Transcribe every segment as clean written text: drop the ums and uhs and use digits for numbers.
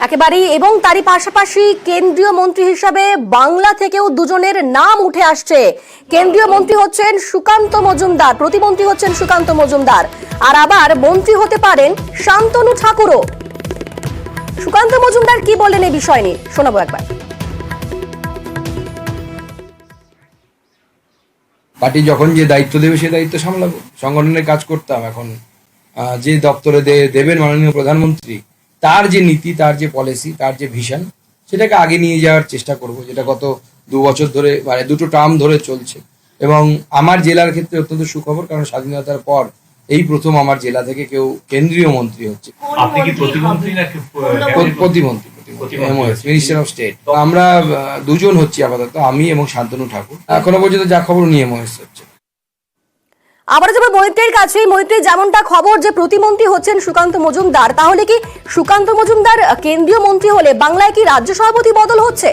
একেবারেই, এবং তারই পাশাপাশি কেন্দ্রীয় মন্ত্রী হিসাবে বাংলা থেকেও দুজনের নাম উঠে আসছে। কেন্দ্রীয় মন্ত্রী হচ্ছেন সুকান্ত মজুমদার, প্রতিমন্ত্রী হচ্ছেন সুকান্ত মজুমদার, আর আবার মন্ত্রী হতে পারেন শান্তনু ঠাকুরও। সুকান্ত মজুমদার কি বললেন এই বিষয় নিয়ে শোনাবো একবার। পার্টি যখন যে দায়িত্ব দেবে সে দায়িত্ব সামলাবো। সংগঠনের কাজ করতাম, এখন যে দপ্তরে দেবেন মাননীয় প্রধানমন্ত্রী, তার যে নীতি, তার যে পলিসি, তার যে ভিশন, সেটাকে আগে নিয়ে যাওয়ার চেষ্টা করব, যেটা গত 2 বছর ধরে, মানে 2টো টার্ম ধরে চলছে। এবং আমার জেলার ক্ষেত্রে অত্যন্ত সুখবর, কারণ স্বাধীনতার পর এই প্রথম আমার জেলা থেকে কেউ কেন্দ্রীয় মন্ত্রী হচ্ছে। আপনি কি প্রতিমন্ত্রী নাকি প্রতিমন্ত্রী, মিনিস্টার অফ স্টেট। আমরা দুজন হচ্ছি আপাতত, আমি এবং শান্তনু ঠাকুর। এখনো পর্যন্ত যা খবর নিয়ে মহেশ হচ্ছে। আবার যাবে মৈত্রীর কাছে। মৈত্রী, যেমনটা খবর যে প্রতিমন্ত্রী হচ্ছেন সুকান্ত মজুমদার, তাহলে কি সুকান্ত মজুমদার কেন্দ্রীয় মন্ত্রী হলে বাংলায় কি রাজ্য সভাপতি বদল হচ্ছে?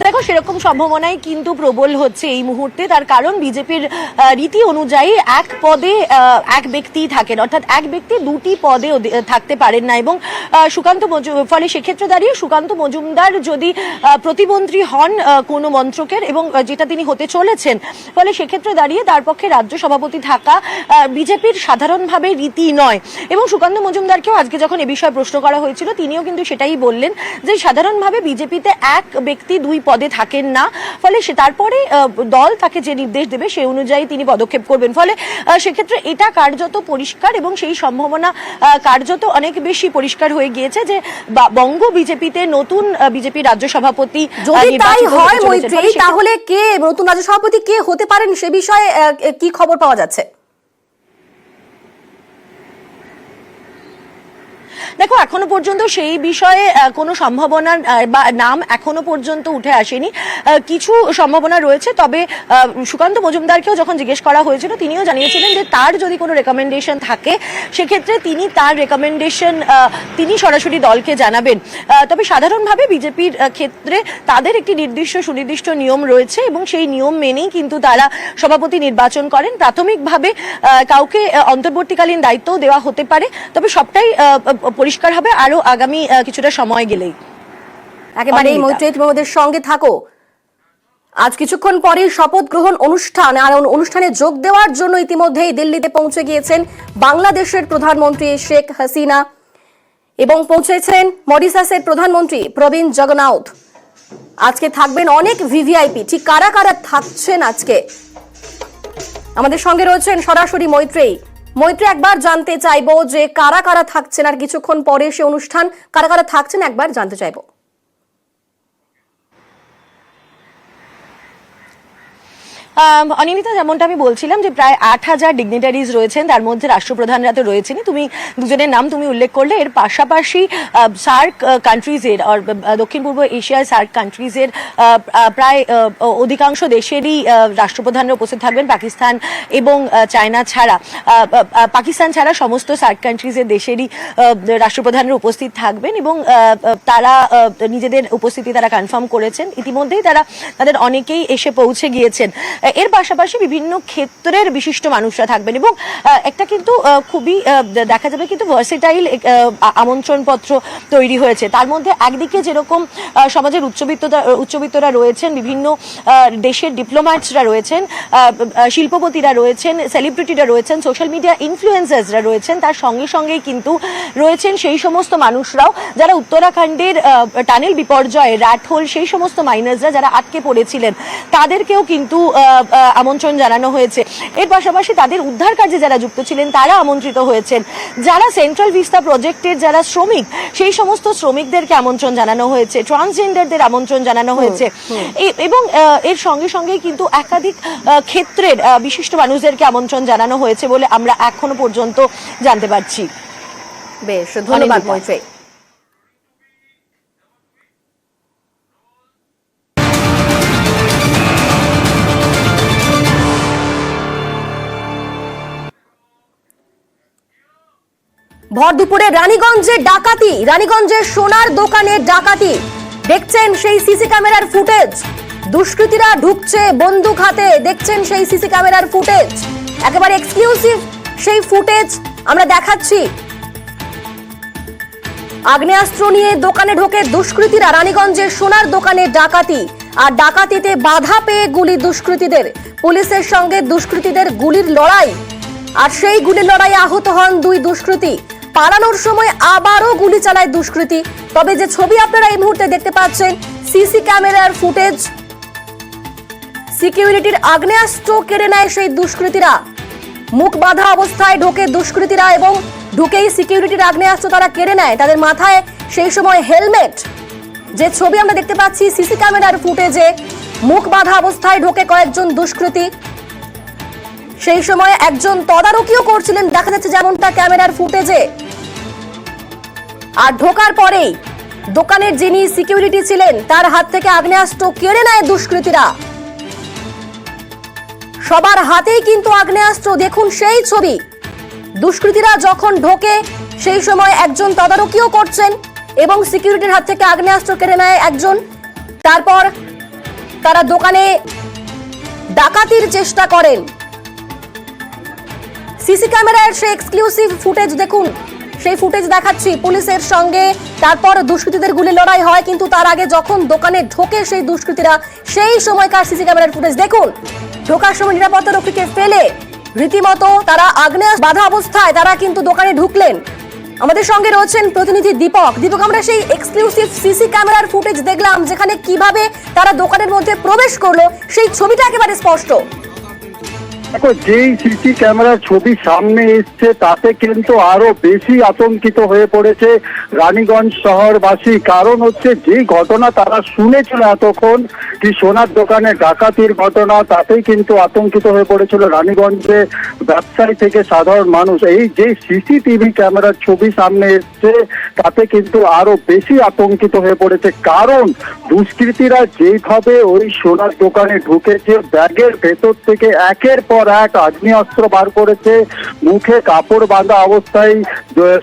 দেখো, সেরকম সম্ভাবনাই কিন্তু প্রবল হচ্ছে এই মুহূর্তে। তার কারণ বিজেপির রীতি অনুযায়ী এক পদে এক ব্যক্তি থাকেন, অর্থাৎ এক ব্যক্তি 2টি পদে থাকতে পারেন না। এবং সুকান্ত ফলে সেক্ষেত্রে দাঁড়িয়ে সুকান্ত মজুমদার যদি প্রতিমন্ত্রী হন কোনো মন্ত্রকের, এবং যেটা তিনি হতে চলেছেন, ফলে সেক্ষেত্রে দাঁড়িয়ে তার পক্ষে রাজ্য সভাপতি থাকা বিজেপির সাধারণভাবে রীতি নয়। এবং সুকান্ত মজুমদারকেও আজকে যখন এ বিষয়ে প্রশ্ন করা হয়েছিল, তিনিও কিন্তু সেটাই বললেন যে সাধারণভাবে বিজেপিতে এক ব্যক্তি 2 পদে থাকেন না, ফলে সে তারপরে দল তাকে যে নির্দেশ দেবে সেই অনুযায়ী তিনি পদক্ষেপ করবেন। ফলে সেক্ষেত্রে এটা কার্যত পরিষ্কার, এবং সেই সম্ভাবনা কার্যত অনেক বেশি পরিষ্কার হয়ে গিয়েছে যে বঙ্গ বিজেপিতে নতুন বিজেপি রাজ্য সভাপতি যদি তাই হয় মৈত্রী, তাহলে কে নতুন রাজ্য সভাপতি কে হতে পারেন সে বিষয়ে কি খবর পাওয়া যাচ্ছে? দেখো, এখনো পর্যন্ত সেই বিষয়ে কোনো সম্ভাবনা বা নাম এখনো পর্যন্ত উঠে আসেনি। কিছু সম্ভাবনা রয়েছে, তবে সুকান্ত মজুমদারকেও যখন জিজ্ঞেস করা হয়েছিল, তিনিও জানিয়েছিলেন যে তার যদি কোনো রেকমেন্ডেশন থাকে সেক্ষেত্রে তিনি তার রেকমেন্ডেশন তিনি সরাসরি দলকে জানাবেন। তবে সাধারণভাবে বিজেপির ক্ষেত্রে তাদের একটি সুনির্দিষ্ট নিয়ম রয়েছে, এবং সেই নিয়ম মেনেই কিন্তু তারা সভাপতি নির্বাচন করেন। প্রাথমিকভাবে কাউকে অন্তর্বর্তীকালীন দায়িত্বও দেওয়া হতে পারে, তবে সবটাই পরিষ্কার হবে আরো আগামী কিছুটা সময় গেলেই। একেবারে এই মৈত্রী, তুমি আমাদের সঙ্গে থাকো। আজ কিছুক্ষণ পরে শপথ গ্রহণ অনুষ্ঠান, আর অনুষ্ঠানে যোগ দেওয়ার জন্য ইতিমধ্যেই দিল্লিতে পৌঁছে গিয়েছেন বাংলাদেশের প্রধানমন্ত্রী শেখ হাসিনা, এবং পৌঁছেছেন মরিশাসের প্রধানমন্ত্রী প্রবীণ জগন্নাথ। আজকে থাকবেন অনেক ভিভিআইপি। ঠিক কারা কারা থাকছেন আজকে? আমাদের সঙ্গে রয়েছেন সরাসরি মৈত্রী। মৈত্রী, একবার জানতে চাইবো যে কারা কারা থাকছেন, আর কিছুক্ষণ পরে সে অনুষ্ঠান কারা কারা থাকছেন একবার জানতে চাইবো। অনিন্দিতা, যেমনটা আমি বলছিলাম যে প্রায় 8000 ডিগনিটারিজ রয়েছেন, তার মধ্যে রাষ্ট্রপ্রধানরা তো রয়েছেনই। তুমি দুজনের নাম তুমি উল্লেখ করলে, এর পাশাপাশি সার্ক কান্ট্রিজের দক্ষিণ পূর্ব এশিয়ার সার্ক কান্ট্রিজের প্রায় অধিকাংশ দেশেরই রাষ্ট্রপ্রধানরা উপস্থিত থাকবেন, পাকিস্তান এবং চায়না ছাড়া। পাকিস্তান ছাড়া সমস্ত সার্ক কান্ট্রিজের দেশেরই রাষ্ট্রপ্রধানরা উপস্থিত থাকবেন, এবং তারা নিজেদের উপস্থিতি তারা কনফার্ম করেছেন ইতিমধ্যেই। তাদের অনেকেই এসে পৌঁছে গিয়েছেন। এর পাশাপাশি বিভিন্ন ক্ষেত্রের বিশিষ্ট মানুষরা থাকবেন, এবং একটা কিন্তু খুবই দেখা যাবে কিন্তু ভার্সেটাইল আমন্ত্রণপত্র তৈরি হয়েছে। তার মধ্যে একদিকে যেরকম সমাজের উচ্চবিত্তরা রয়েছেন, বিভিন্ন দেশের ডিপ্লোম্যাটসরা রয়েছেন, শিল্পপতিরা রয়েছেন, সেলিব্রিটিরা রয়েছেন, সোশ্যাল মিডিয়া ইনফ্লুয়েন্সার্সরা রয়েছেন, তার সঙ্গে সঙ্গেই কিন্তু রয়েছেন সেই সমস্ত মানুষরাও যারা উত্তরাখণ্ডের টানেল বিপর্যয়ে, র্যাটহোল, সেই সমস্ত মাইনার্সরা যারা আটকে পড়েছিলেন, তাদেরকেও কিন্তু আমন্ত্রণ জানানো হয়েছে। এর পাশাপাশি তাদের উদ্ধার কাজে যারা যুক্ত ছিলেন তারা আমন্ত্রিত হয়েছেন। যারা সেন্ট্রাল ভিস্তা প্রজেক্টের যারা শ্রমিক, সেই সমস্ত শ্রমিকদেরকে আমন্ত্রণ জানানো হয়েছে, ট্রান্সজেন্ডারদের আমন্ত্রণ জানানো হয়েছে, এবং এর সঙ্গে সঙ্গে কিন্তু একাধিক ক্ষেত্রের বিশিষ্ট মানুষদেরকে আমন্ত্রণ জানানো হয়েছে বলে আমরা এখনো পর্যন্ত জানতে পারছি। বেশ, ধন্যবাদ মৈত্রী। ভর দুপুরে রানীগঞ্জে ডাকাতি, রানীগঞ্জের সোনার দোকানে ডাকাতি। দেখছেন সেই সিসি ক্যামেরার ফুটেজ। দুষ্কৃতীরা ঢুকছে বন্দুক হাতে, দেখছেন সেই সিসি ক্যামেরার ফুটেজ। একেবারে এক্সক্লুসিভ সেই ফুটেজ আমরা দেখাচ্ছি আগ্নেয়াস্ত্র নিয়ে দোকানে ঢোকে দুষ্কৃতীরা। রানীগঞ্জের সোনার দোকানে ডাকাতি, আর ডাকাতিতে বাধা পেয়ে গুলি দুষ্কৃতীদের। পুলিশের সঙ্গে দুষ্কৃতীদের গুলির লড়াই, আর সেই গুলির লড়াইয়ে আহত হন দুই দুষ্কৃতী। পালানোর সময় আবারও গুলি চালায় দুষ্কৃতী। তবে যে ছবি আপনারা এই মুহূর্তে দেখতে পাচ্ছেন, সিসি ক্যামেরার ফুটেজ, সিকিউরিটির আগ্নেয়াস্ত্র কেড়ে নেয় সেই দুষ্কৃতীরা। মুখ বাঁধা অবস্থায় ঢোকে দুষ্কৃতীরা এবং ঢুকেই সিকিউরিটির আগ্নেয়াস্ত্র তারা কেড়ে নেয়। তাদের মাথায় সেই সময় হেলমেট। যে ছবি আমরা দেখতে পাচ্ছি সিসি ক্যামেরার ফুটেজে, মুখ বাঁধা অবস্থায় ঢোকে কয়েকজন দুষ্কৃতী। সেই সময় একজন তদারকিও করছিলেন, দেখা যাচ্ছে যেমনটা ক্যামেরার ফুটেজে। আর ঢোকার পরেই দোকানের যিনি সিকিউরিটি ছিলেন তার হাত থেকে আগ্নেয়াস্ত্র কেড়ে নেয় দুষ্কৃতীরা। সবার হাতেই কিন্তু আগ্নেয়াস্ত্র। দেখুন সেই ছবি, দুষ্কৃতীরা যখন ঢোকে সেই সময় একজন তদারকিও করছেন এবং সিকিউরিটির হাত থেকে আগ্নেয়াস্ত্র কেড়ে নেয় একজন। তারপর তারা দোকানে ডাকাতির চেষ্টা করেন। সিসি ক্যামেরার সেই এক্সক্লুসিভ ফুটেজ দেখুন, সেই ফুটেজ দেখাচ্ছি পুলিশের সঙ্গে। তারপর দুষ্কৃতীদের গুলি লড়াই হয়, কিন্তু তার আগে যখন দোকানে ঢোকে সেই দুষ্কৃতীরা, সেই সময়কার সিসি ক্যামেরার ফুটেজ দেখুন। ঢোকার সময় নিরাপত্তা রক্ষীকে ফেলে রীতিমতো তারা আগ্নেয়াস্ত্র বাধা অবস্থায় তারা কিন্তু দোকানে ঢুকলেন। আমাদের সঙ্গে রয়েছেন প্রতিনিধি দীপক। দীপক, আমরা সেই এক্সক্লুসিভ সিসি ক্যামেরার ফুটেজ দেখলাম যেখানে কিভাবে তারা দোকানের মধ্যে প্রবেশ করলো, সেই ছবিটা একেবারে স্পষ্ট। দেখো, যেই সিসি ক্যামেরার ছবি সামনে এসছে তাতে কিন্তু আরো বেশি আতঙ্কিত হয়ে পড়েছে রানীগঞ্জ শহরবাসী। কারণ হচ্ছে যেই ঘটনা তারা শুনেছিল এতক্ষণ কি সোনার দোকানে ডাকাতির ঘটনা, তাতেই কিন্তু আতঙ্কিত হয়ে পড়েছিল রানীগঞ্জে ব্যবসায়ী থেকে সাধারণ মানুষ। এই যে সিসিটিভি ক্যামেরার ছবি সামনে এসছে তাতে কিন্তু আরো বেশি আতঙ্কিত হয়ে পড়েছে। কারণ দুষ্কৃতীরা যেইভাবে ওই সোনার দোকানে ঢুকেছে, ব্যাগের ভেতর থেকে একের পর এক আগ্নেয়াস্ত্র বার করেছে। মুখে কাপড় বাঁধা অবস্থায়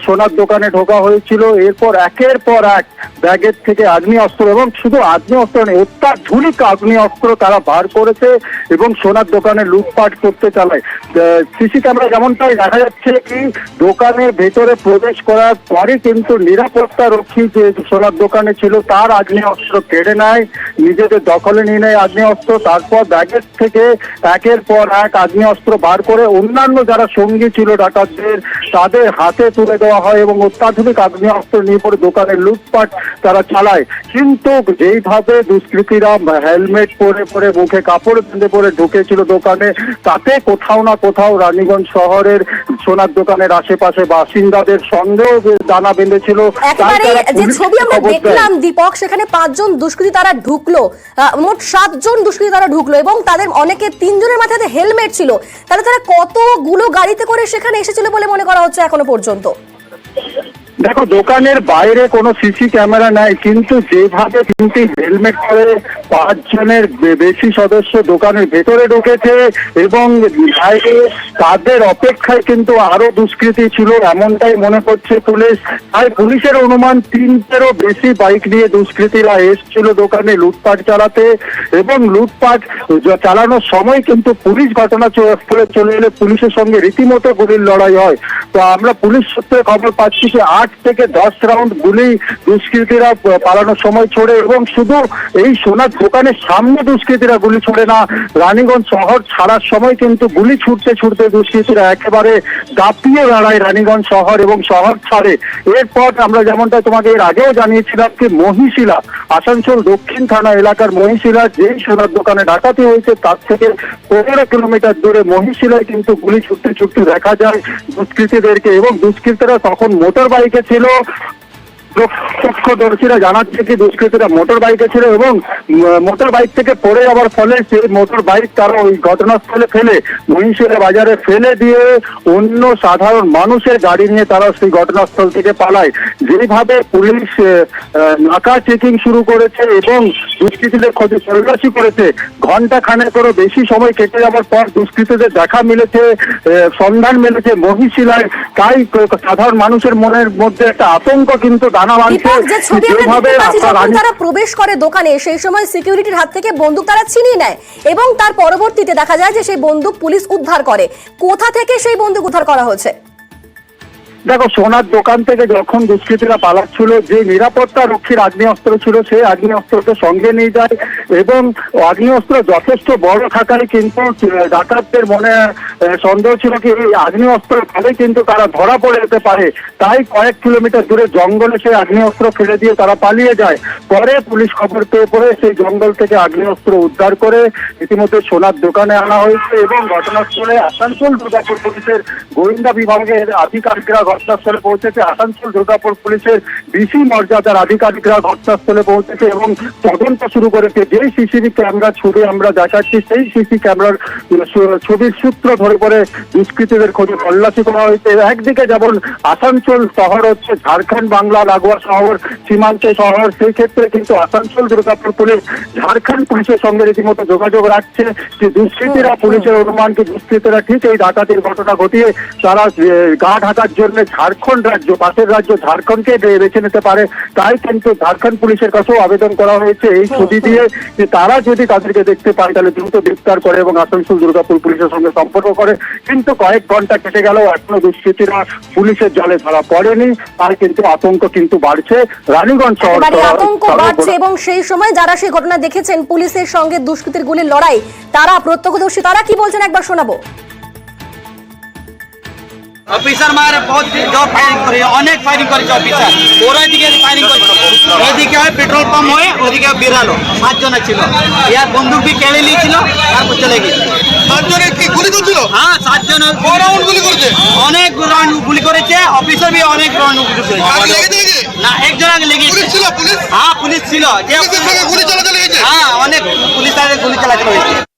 সোনার দোকানে ঢোকা হয়েছিল। এরপর একের পর এক ব্যাগের থেকে আগ্নেয়াস্ত্র, এবং শুধু আগ্নেয়াস্ত্র নেই, অত্যাধুনিক আগ্নেয়াস্ত্র তারা বার করেছে এবং সোনার দোকানে লুটপাট করতে চালায়। সিসি ক্যামেরা যেমনটাই দেখা যাচ্ছে কি দোকানের ভেতরে প্রবেশ করার পরে কিন্তু নিরাপত্তা রক্ষী যে সোনার দোকানে ছিল তার আগ্নেয়াস্ত্র কেড়ে নেয়, নিজেদের দখলে নিয়ে নেয় আগ্নেয়াস্ত্র। তারপর ব্যাগের থেকে একের পর এক আগ্নেয়াস্ত্র বার করে অন্যান্য যারা সঙ্গী ছিল ডাকাতদের তাদের হাতে তুলে দেওয়া হয় এবং অত্যাধুনিক আগ্নেয়াস্ত্র নিয়ে পরে দোকানের লুটপাট তারা চালায়। কিন্তু যেইভাবে দুষ্কৃতীরা হেলমেট পরে পরে মুখে কাপড় বেঁধে পরে ঢুকেছিল দোকানে, তাতে কোথাও না কোথাও রানীগঞ্জ শহরের সোনার দোকানের আশেপাশে বাসিন্দাদের সন্দেহ দানা বেঁধেছিল। একেবারে যে ছবি আমরা দেখলাম দীপক, সেখানে 5 জন দুষ্কৃতী তারা ঢুকলো, মোট 7 জন দুষ্কৃতী তারা ঢুকলো এবং তাদের অনেকে 3 জনের মাথায় হেলমেট ছিল। তাহলে তারা কতগুলো গাড়িতে করে সেখানে এসেছিল বলে মনে করা হচ্ছে এখনো পর্যন্ত? দেখো, দোকানের বাইরে কোনো সিসি ক্যামেরা নাই, কিন্তু যেভাবে 3টি হেলমেট করে 5 জনের বেশি সদস্য দোকানের ভেতরে ঢুকেছে এবং বাইরে তাদের অপেক্ষায় কিন্তু আরো দুষ্কৃতী ছিল এমনটাই মনে করছে পুলিশ। তাই পুলিশের অনুমান 3টেরও বেশি বাইক নিয়ে দুষ্কৃতীরা এসেছিল দোকানে লুটপাট চালাতে, এবং লুটপাট চালানোর সময় কিন্তু পুলিশ ঘটনাস্থলে চলে এলে পুলিশের সঙ্গে রীতিমতো গুলির লড়াই হয়। তো আমরা পুলিশ সূত্রে খবর পাচ্ছি যে 8 থেকে 10 রাউন্ড গুলি দুষ্কৃতীরা পালানোর সময় ছোড়ে, এবং শুধু এই সোনার দোকানের সামনে দুষ্কৃতীরা গুলি ছোড়ে না, রানীগঞ্জ শহর ছাড়ার সময় কিন্তু গুলি ছুটতে ছুটতে দুষ্কৃতীরা একেবারে দাপিয়ে দাঁড়ায় রানীগঞ্জ শহর এবং শহর ছাড়ে। এরপর আমরা যেমনটা তোমাকে এর আগেও জানিয়েছিলাম যে মহিশিলা, আসানসোল দক্ষিণ থানা এলাকার মহিশিলা যেই সোনার দোকানে ডাকাতি হয়েছে তার থেকে 15 কিলোমিটার দূরে মহিশিলায় কিন্তু গুলি ছুটতে ছুটতে দেখা যায় দুষ্কৃতীদেরকে, এবং দুষ্কৃতীরা তখন মোটর বাইকে ছিল। প্রত্যক্ষদর্শীরা জানাচ্ছে কি দুষ্কৃতীরা মোটর বাইকে ছিল এবং মোটর বাইক থেকে পড়ে যাওয়ার ফলে সেই মোটর বাইক তারা ওই ঘটনাস্থলে ফেলে মহিষেরা বাজারে ফেলে দিয়ে অন্য সাধারণ মানুষের গাড়ি নিয়ে তারা সেই ঘটনাস্থল থেকে পালায়। যেভাবে পুলিশ নাকা চেকিং শুরু করেছে এবং দুষ্কৃতীদের খোঁজে তল্লাশি করেছে, ঘন্টা খানেকেরও বেশি সময় কেটে যাওয়ার পর দুষ্কৃতীদের দেখা মিলেছে, সন্ধান মিলেছে মহিশিলায়। তাই সাধারণ মানুষের মনের মধ্যে একটা আতঙ্ক কিন্তু যে ছবি আমরা দেখতে পাচ্ছি, যখন তারা প্রবেশ করে দোকানে সেই সময় সিকিউরিটির হাত থেকে বন্দুক তারা ছিনিয়ে নেয় এবং তার পরবর্তীতে দেখা যায় যে সেই বন্দুক পুলিশ উদ্ধার করে। কোথা থেকে সেই বন্দুক উদ্ধার করা হয়েছে? দেখো, সোনার দোকান থেকে যখন দুষ্কৃতীরা পালাচ্ছিল, যে নিরাপত্তা রক্ষীর আগ্নেয়াস্ত্র ছিল সেই আগ্নেয়াস্ত্রকে সঙ্গে নিয়ে যায় এবং আগ্নেয়াস্ত্র যথেষ্ট বড় থাকায় কিন্তু ডাকাতদের মনে সন্দেহ ছিল কি এই আগ্নেয়াস্ত্র ফেলে কিন্তু তারা ধরা পড়ে যেতে পারে, তাই কয়েক কিলোমিটার দূরে জঙ্গলে সেই আগ্নেয়াস্ত্র ফেলে দিয়ে তারা পালিয়ে যায়। পরে পুলিশ খবর পেয়ে পড়ে সেই জঙ্গল থেকে আগ্নেয়াস্ত্র উদ্ধার করে ইতিমধ্যে সোনার দোকানে আনা হয়েছে এবং ঘটনাস্থলে আসানসোল দুর্গাপুর পুলিশের গোয়েন্দা বিভাগের আধিকারিকরা ঘটনাস্থলে পৌঁছেছে। আসানসোল দুর্গাপুর পুলিশের ডিসি মর্যাদার আধিকারিকরা ঘটনাস্থলে পৌঁছেছে এবং তদন্ত শুরু করেছে। যেই সিসিটিভি ক্যামেরা ছবি আমরা দেখাচ্ছি সেই সিসি ক্যামেরার ছবির সূত্র ধরে পরে দুষ্কৃতীদের খোঁজে তল্লাশি করা হয়েছে। একদিকে যেমন আসানসোল শহর হচ্ছে ঝাড়খণ্ড বাংলা লাগোয়া শহর, সীমান্তে শহর, সেই ক্ষেত্রে কিন্তু আসানসোল দুর্গাপুর পুলিশ ঝাড়খণ্ড পুলিশের সঙ্গে রীতিমতো যোগাযোগ রাখছে যে দুষ্কৃতীরা, পুলিশের অনুমান কি দুষ্কৃতীরা ঠিক এই ডাকাতির ঘটনা ঘটিয়ে তারা গা ঢাকার জন্য ঝাড়খণ্ড রাজ্য, পাশের রাজ্য ঝাড়খণ্ডকে বেছে নিতে পারে, তাই কিন্তু ঝাড়খণ্ড পুলিশের কাছেও আবেদন করা হয়েছে এই ছবি দিয়ে যে তারা যদি তাদেরকে দেখতে পায় তাহলে দ্রুত গ্রেফতার করে এবং আসানসোল দুর্গাপুর পুলিশের সঙ্গে সম্পর্ক করে। কিন্তু কয়েক ঘন্টা কেটে গেলেও এখনো দুষ্কৃতীরা পুলিশের জালে ধরা পড়েনি, তার কিন্তু আতঙ্ক কিন্তু বাড়ছে রানীগঞ্জ শহর। আতঙ্ক বাড়ছে এবং সেই সময় যারা সেই ঘটনা দেখেছেন পুলিশের সঙ্গে দুষ্কৃতীর গুলির লড়াই, তারা প্রত্যক্ষদর্শী, তারা কি বলছেন একবার শোনাবো। অফিসার মার বহুত জব ফায়ারিং করে, অনেক ফায়ারিং করেছে অফিসার, ওরা দিকে ফায়ারিং করেছে, এদিকে পেট্রোল পাম্প হয়ে ওদিকে বেরালো, 7 জন ছিল, ইয়ার বন্দুক বি কেড়ে নিয়েছিল, তারপর চলে গেছে। 7 জনে কি গুলি করছিল? হ্যাঁ 7 জন রাউন্ড গুলি করেছে, অনেক রাউন্ড গুলি করেছে, অফিসার বি অনেক রাউন্ড গুলি করেছে। আগে লেগেছে নাকি? না, একজন আগে লেগেছে। পুলিশ ছিল? পুলিশ? হ্যাঁ পুলিশ ছিল, যে পুলিশের সঙ্গে গুলি চালাচালি হয়েছে? হ্যাঁ অনেক পুলিশ গুলি চালাচালি হয়েছে।